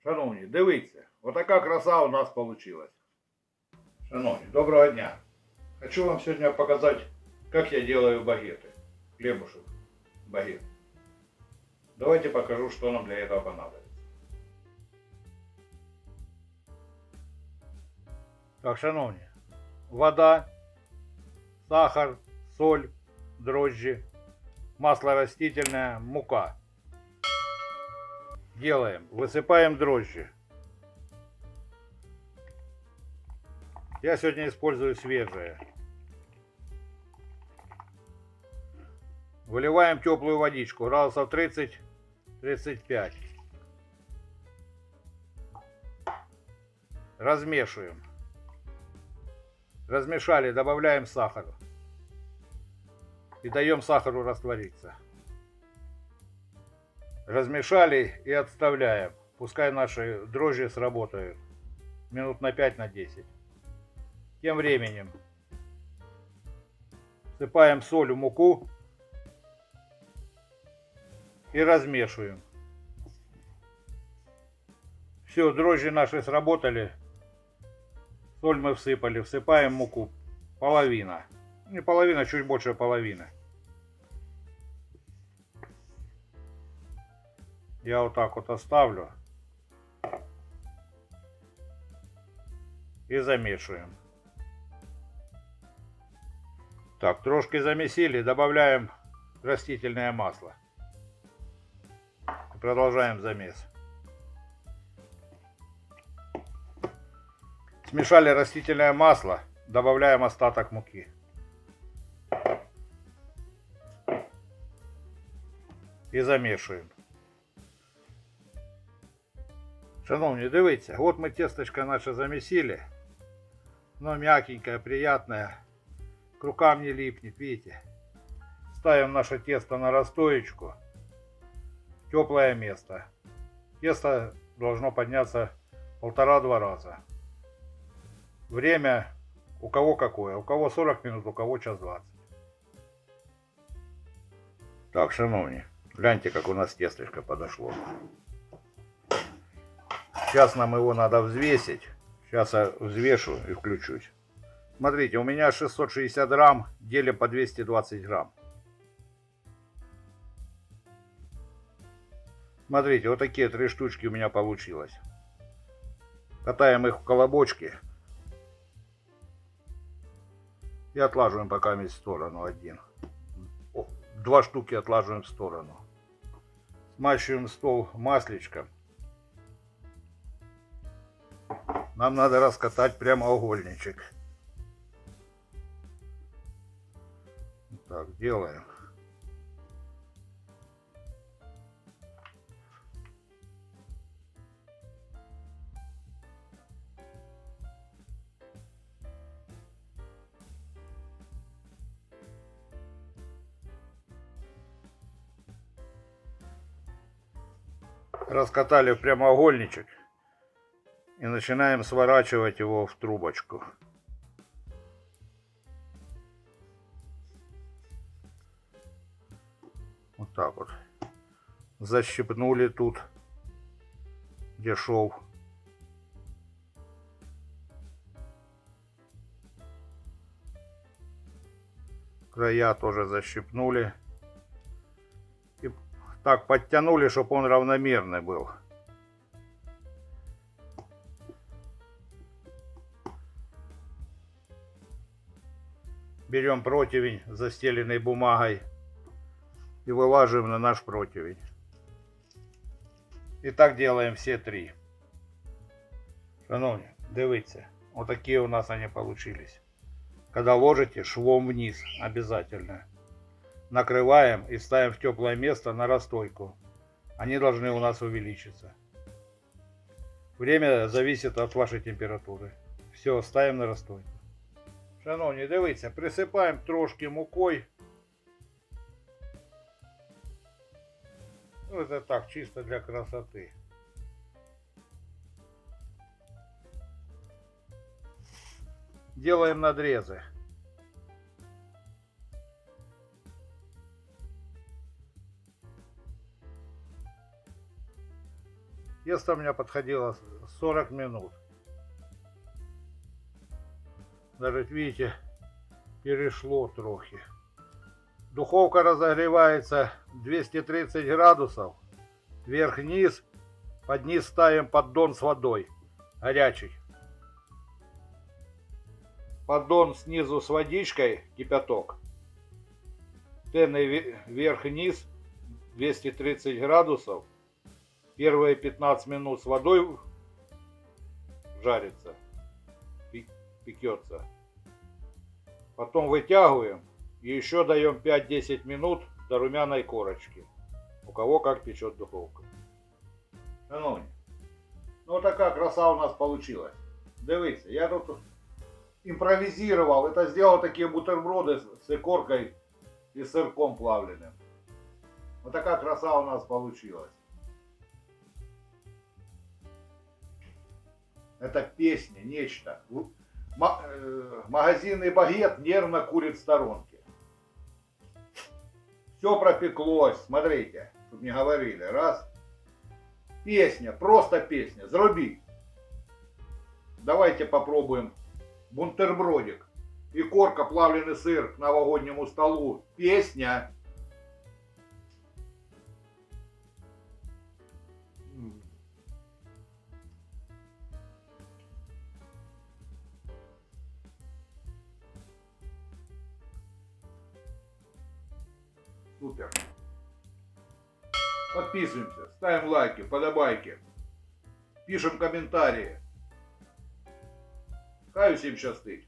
Шановні, дивіться, отака краса у нас получилась. Шановні, доброго дня. Хочу вам сегодня показать, как я делаю багеты. Хлебушек, багет. Давайте покажу, что нам для этого понадобится. Так, шановні, вода, сахар, соль, дрожжи, масло растительное, мука. Делаем, высыпаем дрожжи. Я сегодня использую свежие. Выливаем теплую водичку, градусов 30-35. Размешиваем. Размешали, добавляем сахар. И даем сахару раствориться. Размешали и отставляем. Пускай наши дрожжи сработают. Минут на 5-10. Тем временем всыпаем соль в муку и размешиваем. Все, дрожжи наши сработали. Соль мы всыпали. Всыпаем муку. Половина. Не половина, чуть больше половины. Я вот так вот оставлю. И замешиваем. Так, трошки замесили. Добавляем растительное масло. И продолжаем замес. Смешали растительное масло. Добавляем остаток муки. І замішуємо. Шановні, дивіться, вот мы тесточко наше замесили. Оно мягенькое, приятное. К рукам не липнет, видите. Ставим наше тесто на расстоечку. Теплое место. Тесто должно подняться 1,5-2 раза. Время у кого какое. У кого 40 минут, у кого час 20. Так, шановні, гляньте, как у нас тесточко подошло. Сейчас нам его надо взвесить. Сейчас я взвешу и включусь. Смотрите, у меня 660 грамм, делим по 220 грамм. Смотрите, вот такие 3 штучки у меня получилось. Катаем их в колобочки. И отлаживаем пока в сторону один. 2 штуки отлаживаем в сторону. Смачиваем стол масличком. Нам надо раскатать прямоугольничек. Так, делаем. Раскатали в прямоугольничек. И начинаем сворачивать его в трубочку. Вот так вот. Защипнули тут, где шов. Края тоже защипнули. И так подтянули, чтобы он равномерный был. Берем противень, застеленный бумагой, и вылаживаем на наш противень. И так делаем все 3. Шановні, дивіться, вот такие у нас они получились. Когда ложите, швом вниз обязательно. Накрываем и ставим в теплое место на расстойку. Они должны у нас увеличиться. Время зависит от вашей температуры. Все, ставим на расстойку. Шановні, дивіться, присипаємо трошки мукою. Ну, это так, чисто для красоты. Делаем надрезы. Тесто у меня подходило 40 минут. Даже, видите, перешло трохи. Духовка разогревается 230 градусов. Вверх-вниз. Под низ ставим поддон с водой. Горячий. Поддон снизу с водичкой, кипяток. Тены вверх-вниз 230 градусов. Первые 15 минут с водой жарится, пекется. Потом вытягиваем и еще даем 5-10 минут до румяной корочки. У кого как печет духовка. Шановні, ну така краса у нас получилась. Дивіться, я тут импровизировал, это сделал такие бутерброды с икоркой и сырком плавленым. Вот такая краса у нас получилась. Это песня, нечто. Магазинный багет нервно курит в сторонке. Все пропеклось, смотрите, чтобы не говорили. Раз. Песня, просто песня. Зроби. Давайте попробуем бутербродик. Икорка, плавленый сыр к новогоднему столу. Песня. Супер. Подписываемся, ставим лайки, подобайки, пишем комментарии. Хай всем щастить.